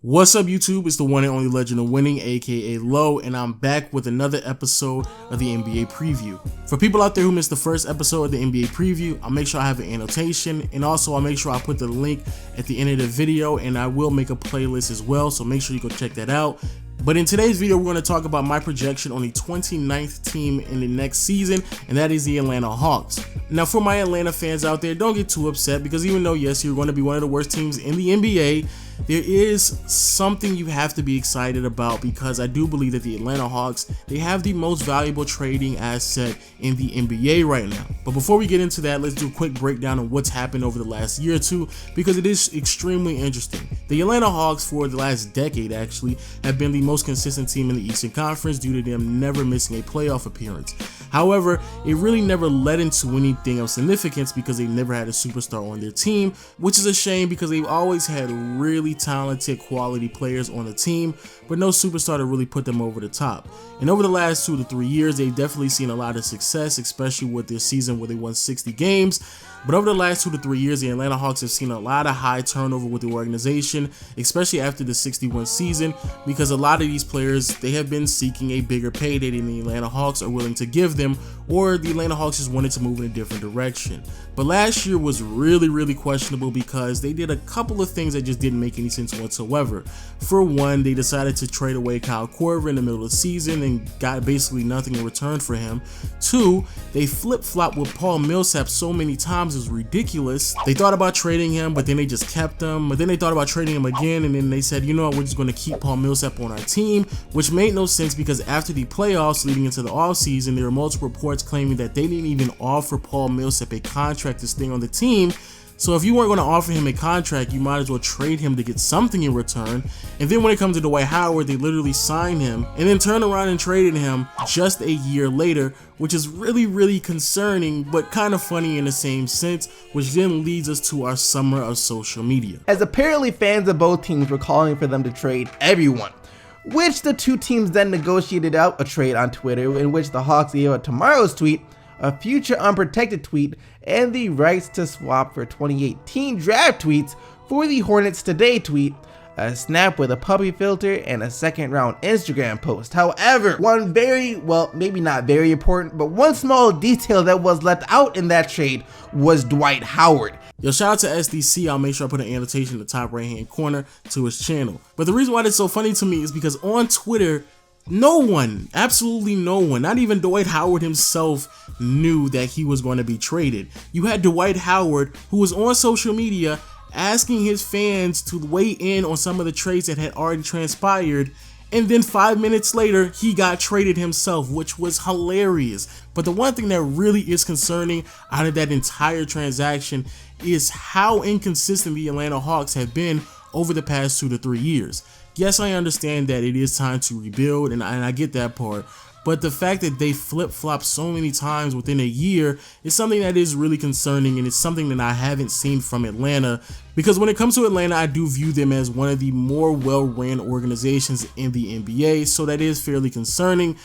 What's up, YouTube? It's the one and only Legend of Winning, aka Low, and I'm back with another episode of the NBA preview. For people out there who missed the first episode of the NBA preview, I'll make sure I have an annotation, and also I'll make sure I put the link at the end of the video, and I will make a playlist as well, so make sure you go check that out. But in today's video, we're going to talk about my projection on the 29th team in the next season, and that is the Atlanta Hawks. Now, for my Atlanta fans out there, don't get too upset, because even though, yes, you're going to be one of the worst teams in the NBA, there is something you have to be excited about, because I do believe that the Atlanta Hawks, they have the most valuable trading asset in the NBA right now. But before we get into that, let's do a quick breakdown of what's happened over the last year or two, because it is extremely interesting. The Atlanta Hawks, for the last decade actually, have been the most consistent team in the Eastern Conference due to them never missing a playoff appearance. However, it really never led into anything of significance because they never had a superstar on their team, which is a shame because they've always had really talented quality players on the team, but no superstar to really put them over the top. And over the last 2 to 3 years, they've definitely seen a lot of success, especially with their season where they won 60 games. But over the last 2 to 3 years, the Atlanta Hawks have seen a lot of high turnover with the organization, especially after the 61 season, because a lot of these players, they have been seeking a bigger payday than the Atlanta Hawks are willing to give them, or the Atlanta Hawks just wanted to move in a different direction. But last year was really questionable because they did a couple of things that just didn't make any sense whatsoever. For one, they decided to trade away Kyle Korver in the middle of the season and got basically nothing in return for him. Two, they flip-flopped with Paul Millsap so many times it was ridiculous. They thought about trading him, but then they just kept him. But then they thought about trading him again, and then they said, you know what, we're just going to keep Paul Millsap on our team, which made no sense because after the playoffs leading into the offseason, there were multiple reports claiming that they didn't even offer Paul Millsap a contract to stay on the team. So if you weren't going to offer him a contract, you might as well trade him to get something in return. And then when it comes to Dwight Howard, they literally signed him and then turned around and traded him just a year later, which is really concerning, but kind of funny in the same sense, which then leads us to our summer of social media. As apparently fans of both teams were calling for them to trade everyone, which the two teams then negotiated out a trade on Twitter, in which the Hawks gave out tomorrow's tweet, a future unprotected tweet, and the rights to swap for 2018 draft tweets for the Hornets Today tweet, a snap with a puppy filter, and a second round Instagram post. However, one very, well, maybe not very important, but one small detail that was left out in that trade was Dwight Howard. Yo, shout out to SDC. I'll make sure I put an annotation in the top right hand corner to his channel. But the reason why that's so funny to me is because on Twitter, no one, absolutely no one, not even Dwight Howard himself, knew that he was going to be traded. You had Dwight Howard, who was on social media asking his fans to weigh in on some of the trades that had already transpired, and then 5 minutes later, he got traded himself, which was hilarious. But the one thing that really is concerning out of that entire transaction is how inconsistent the Atlanta Hawks have been over the past 2 to 3 years. Yes, I understand that it is time to rebuild, and I get that part, but the fact that they flip-flop so many times within a year is something that is really concerning, and it's something that I haven't seen from Atlanta, because when it comes to Atlanta, I do view them as one of the more well-ran organizations in the NBA, so that is fairly concerning.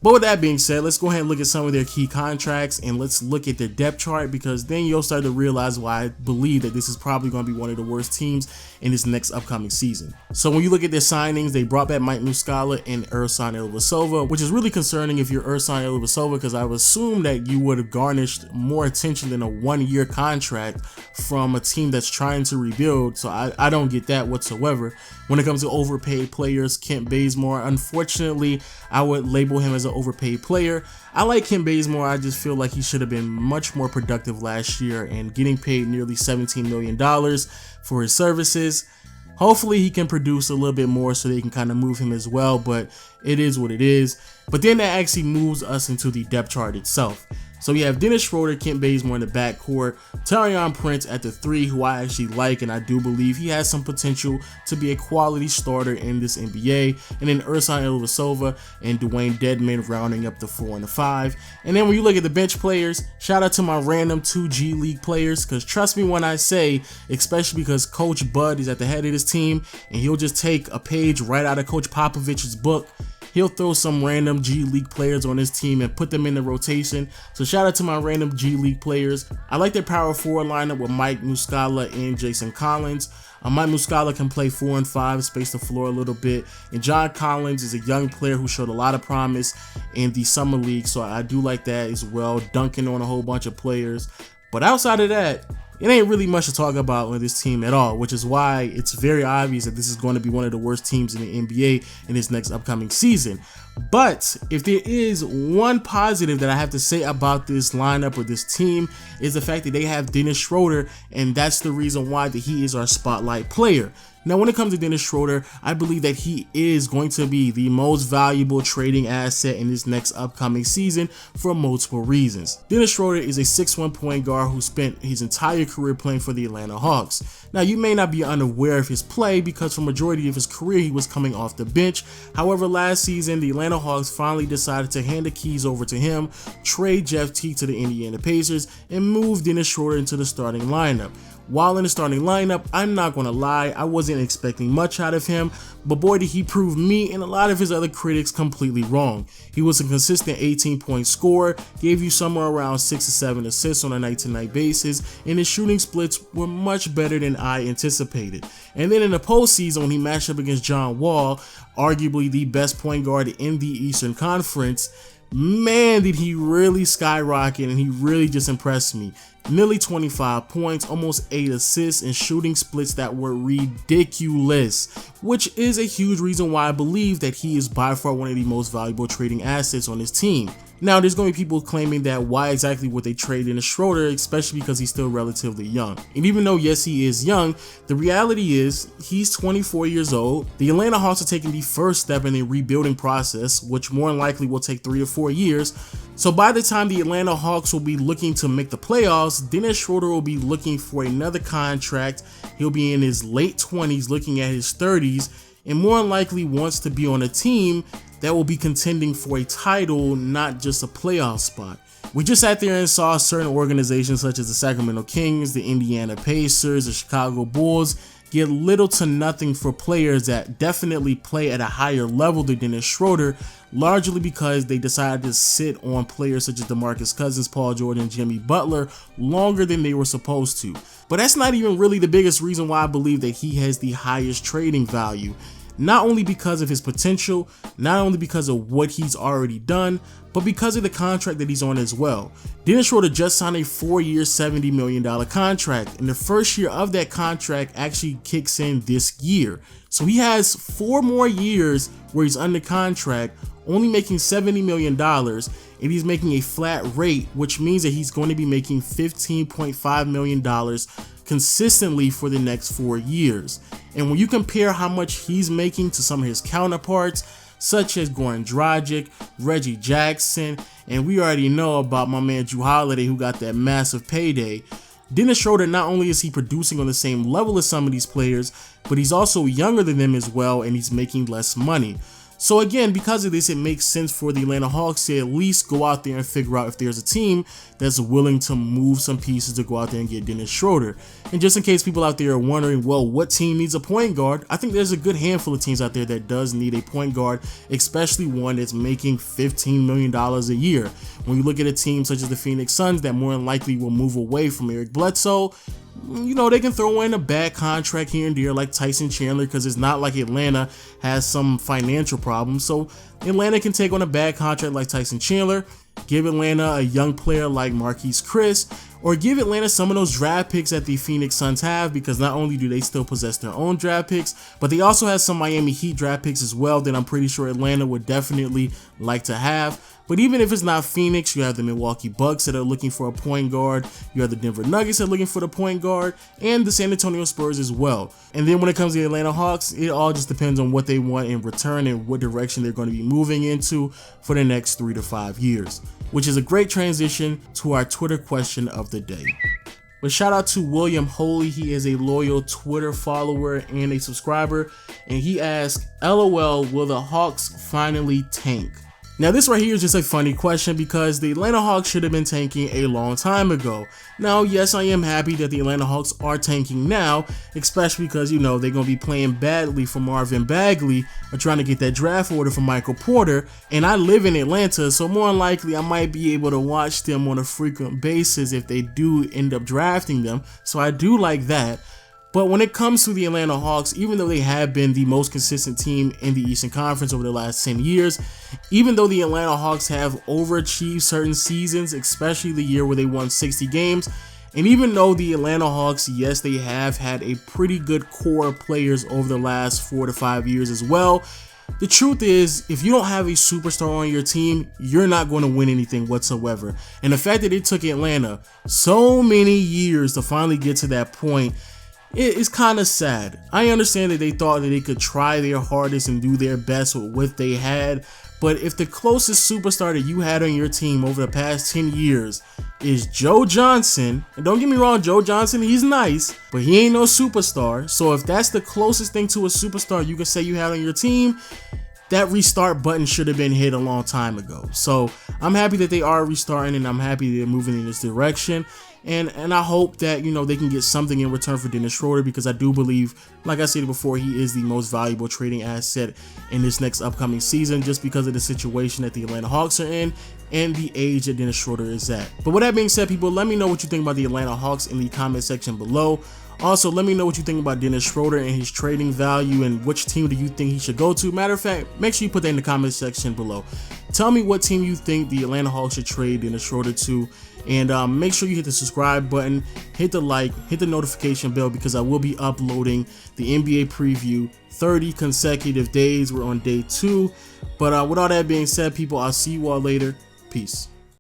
But with that being said, let's go ahead and look at some of their key contracts, and let's look at their depth chart, because then you'll start to realize why I believe that this is probably going to be one of the worst teams in this next upcoming season. So when you look at their signings, they brought back Mike Muscala and Ersan Ilyasova, which is really concerning if you're Ersan Ilyasova, because I would assume that you would have garnished more attention than a 1-year contract from a team that's trying to rebuild. So I don't get that whatsoever. When it comes to overpaid players, Kent Bazemore, unfortunately, I would label him as an overpaid player. I like Kent Bazemore. I just feel like he should have been much more productive last year and getting paid nearly $17 million for his services. Hopefully he can produce a little bit more so they can kind of move him as well, but it is what it is. But then that actually moves us into the depth chart itself. So we have Dennis Schroder, Kent Bazemore in the backcourt, Taurean Prince at the 3, who I actually like, and I do believe he has some potential to be a quality starter in this NBA, and then Ersan Ilyasova and Dwayne Dedmon rounding up the 4 and the 5. And then when you look at the bench players, shout out to my random 2 G League players, because trust me when I say, especially because Coach Bud is at the head of this team, and he'll just take a page right out of Coach Popovich's book. He'll throw some random G League players on his team and put them in the rotation. So shout out to my random G League players. I like their power forward lineup with Mike Muscala and Jason Collins. Mike Muscala can play 4 and 5, space the floor a little bit. And John Collins is a young player who showed a lot of promise in the summer league, so I do like that as well, dunking on a whole bunch of players. But outside of that, it ain't really much to talk about with this team at all, which is why it's very obvious that this is going to be one of the worst teams in the NBA in this next upcoming season. But if there is one positive that I have to say about this lineup or this team, is the fact that they have Dennis Schroder, and that's the reason why that he is our spotlight player. Now, when it comes to Dennis Schroder, I believe that he is going to be the most valuable trading asset in this next upcoming season for multiple reasons. Dennis Schroder is a 6'1" point guard who spent his entire career playing for the Atlanta Hawks. Now, you may not be unaware of his play because for the majority of his career, he was coming off the bench. However, last season, the Atlanta Hawks finally decided to hand the keys over to him, trade Jeff Teague to the Indiana Pacers, and move Dennis Schroder into the starting lineup. While in the starting lineup, I'm not going to lie, I wasn't expecting much out of him, but boy did he prove me and a lot of his other critics completely wrong. He was a consistent 18-point scorer, gave you somewhere around 6 to 7 assists on a night-to-night basis, and his shooting splits were much better than I anticipated. And then in the postseason, when he matched up against John Wall, arguably the best point guard in the Eastern Conference, man did he really skyrocket, and he really just impressed me. Nearly 25 points, almost 8 assists, and shooting splits that were ridiculous, which is a huge reason why I believe that he is by far one of the most valuable trading assets on his team. Now, there's going to be people claiming that why exactly would they trade in a Schroder, especially because he's still relatively young. And even though, yes, he is young, the reality is he's 24 years old. The Atlanta Hawks are taking the first step in the rebuilding process, which more than likely will take 3 or 4 years. So by the time the Atlanta Hawks will be looking to make the playoffs, Dennis Schroder will be looking for another contract. He'll be in his late 20s, looking at his 30s, and more than likely wants to be on a team that will be contending for a title, not just a playoff spot. We just sat there and saw certain organizations such as the Sacramento Kings, the Indiana Pacers, the Chicago Bulls get little to nothing for players that definitely play at a higher level than Dennis Schroder, largely because they decided to sit on players such as DeMarcus Cousins, Paul George, and Jimmy Butler longer than they were supposed to. But that's not even really the biggest reason why I believe that he has the highest trading value. Not only because of his potential, not only because of what he's already done, but because of the contract that he's on as well. Dennis Schroder just signed a 4-year, $70 million contract, and the first year of that contract actually kicks in this year. So he has 4 more years where he's under contract, only making $70 million, and he's making a flat rate, which means that he's going to be making $15.5 million consistently for the next 4 years. And when you compare how much he's making to some of his counterparts, such as Goran Dragic, Reggie Jackson, and we already know about my man Jrue Holiday, who got that massive payday, Dennis Schroder, not only is he producing on the same level as some of these players, but he's also younger than them as well, and he's making less money. So again, because of this, it makes sense for the Atlanta Hawks to at least go out there and figure out if there's a team that's willing to move some pieces to go out there and get Dennis Schroder. And just in case people out there are wondering, well, what team needs a point guard? I think there's a good handful of teams out there that does need a point guard, especially one that's making $15 million a year. When you look at a team such as the Phoenix Suns that more than likely will move away from Eric Bledsoe, you know, they can throw in a bad contract here and there like Tyson Chandler, because it's not like Atlanta has some financial problems. So Atlanta can take on a bad contract like Tyson Chandler, give Atlanta a young player like Marquise Chris, or give Atlanta some of those draft picks that the Phoenix Suns have, because not only do they still possess their own draft picks, but they also have some Miami Heat draft picks as well that I'm pretty sure Atlanta would definitely like to have. But even if it's not Phoenix, you have the Milwaukee Bucks that are looking for a point guard, you have the Denver Nuggets that are looking for the point guard, and the San Antonio Spurs as well. And then when it comes to the Atlanta Hawks, it all just depends on what they want in return and what direction they're going to be moving into for the next 3 to 5 years. Which is a great transition to our Twitter question of the day. But shout out to William Holy, he is a loyal Twitter follower and a subscriber, and he asked, LOL, will the Hawks finally tank? Now this right here is just a funny question because the Atlanta Hawks should have been tanking a long time ago. Now yes, I am happy that the Atlanta Hawks are tanking now, especially because, you know, they're going to be playing badly for Marvin Bagley or trying to get that draft order for Michael Porter, and I live in Atlanta, so more than likely I might be able to watch them on a frequent basis if they do end up drafting them, so I do like that. But when it comes to the Atlanta Hawks, even though they have been the most consistent team in the Eastern Conference over the last 10 years, even though the Atlanta Hawks have overachieved certain seasons, especially the year where they won 60 games, and even though the Atlanta Hawks, yes, they have had a pretty good core of players over the last 4 to 5 years as well, the truth is, if you don't have a superstar on your team, you're not going to win anything whatsoever. And the fact that it took Atlanta so many years to finally get to that point, it's kind of sad. I understand that they thought that they could try their hardest and do their best with what they had, but if the closest superstar that you had on your team over the past 10 years is Joe Johnson, and don't get me wrong, Joe Johnson, he's nice, but he ain't no superstar. So if that's the closest thing to a superstar you can say you had on your team, that restart button should have been hit a long time ago. So I'm happy that they are restarting, and I'm happy they're moving in this direction. And I hope that, you know, they can get something in return for Dennis Schroder, because I do believe, like I said before, he is the most valuable trading asset in this next upcoming season, just because of the situation that the Atlanta Hawks are in and the age that Dennis Schroder is at. But with that being said, people, let me know what you think about the Atlanta Hawks in the comment section below. Also, let me know what you think about Dennis Schroder and his trading value, and which team do you think he should go to. Matter of fact, make sure you put that in the comment section below. Tell me what team you think the Atlanta Hawks should trade Dennis Schroder to, and make sure you hit the subscribe button, hit the like, hit the notification bell, because I will be uploading the NBA preview 30 consecutive days. We're on day 2. But with all that being said, people, I'll see you all later. Peace.